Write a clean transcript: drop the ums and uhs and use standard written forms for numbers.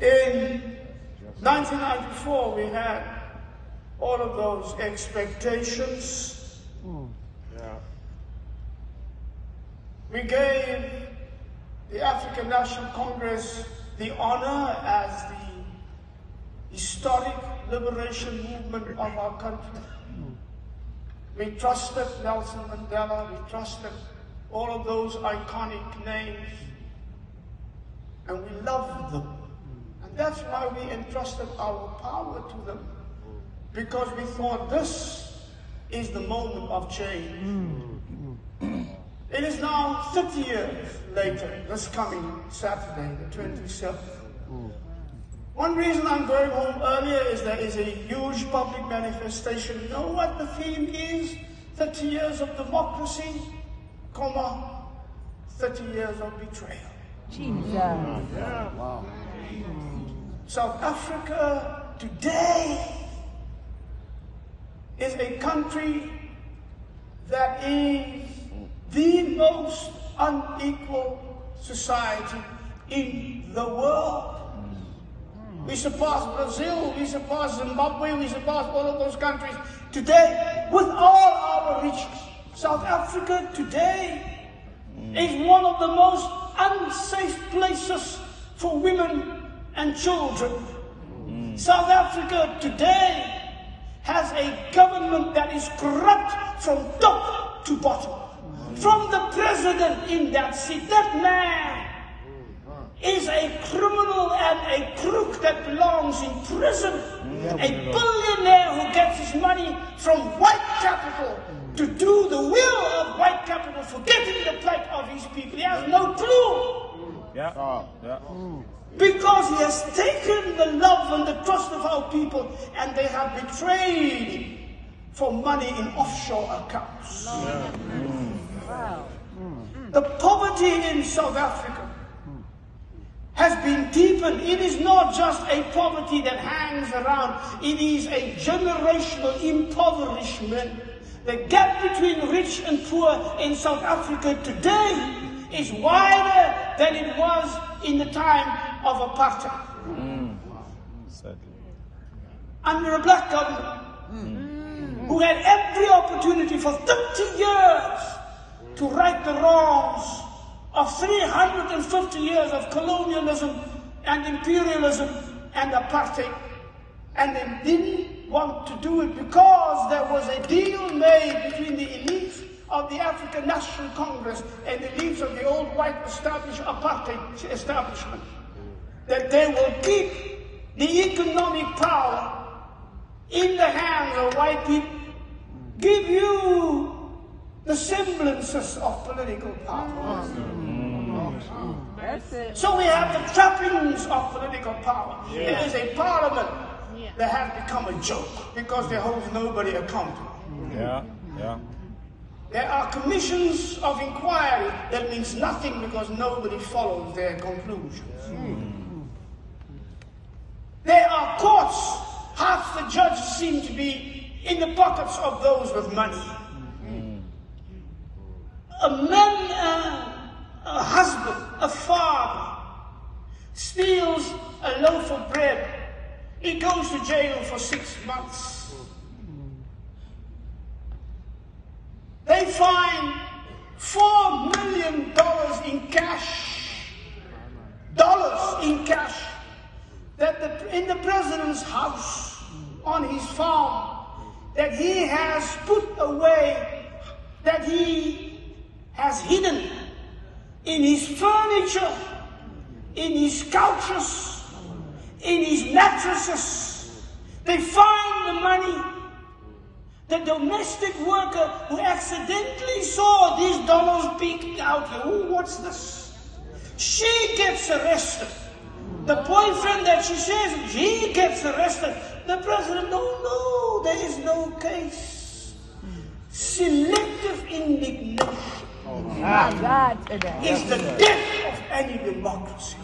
In 1994, we had all of those expectations. We gave the African National Congress the honor as the historic liberation movement of our country. We trusted Nelson Mandela, we trusted all of those iconic names, and we loved them. And that's why we entrusted our power to them, because we thought this is the moment of change. It is now 30 years later, this coming Saturday, the 27th. One reason I'm going home earlier is there is a huge public manifestation. You know what the theme is? 30 years of democracy, 30 years of betrayal. Jesus. Wow. South Africa today is a country that is the most unequal society in the world. We surpass Brazil, we surpass Zimbabwe, we surpass all of those countries today with all our riches. South Africa today is one of the most unsafe places for women and children. South Africa today has a government that is corrupt from top to bottom. From the president in that seat, that man is a criminal and a crook that belongs in prison. A billionaire who gets his money from white capital to do the will of white capital, forgetting the plight of his people. He has no clue. Because he has taken the love and the trust of our people, and they have betrayed him for money in offshore accounts. The poverty in South Africa has been deepened. It is not just a poverty that hangs around. It is a generational impoverishment. The gap between rich and poor in South Africa today is wider than it was in the time of apartheid. Under a black government who had every opportunity for 30 years to right the wrongs of 350 years of colonialism and imperialism and apartheid, and they didn't want to do it because there was a deal made between the elites of the African National Congress and the elites of the old white apartheid establishment, that they will keep the economic power in the hands of white people, give you the semblances of political power. So we have the trappings of political power. There is a parliament that has become a joke because they hold nobody accountable. There are commissions of inquiry that means nothing because nobody follows their conclusions. There are courts, half the judges seem to be in the pockets of those with money. A man, a husband, a father, steals a loaf of bread. He goes to jail for 6 months. They find $4 million in cash, dollars in cash, that in the president's house, on his farm, that he has put away, that he has hidden in his furniture, in his couches, in his mattresses. They find the money. The domestic worker who accidentally saw these dollars peeking out here, "Ooh, what's this?" She gets arrested. The boyfriend that she says, he gets arrested. The president, no, there is no case. Selective indignation is the death of any democracy.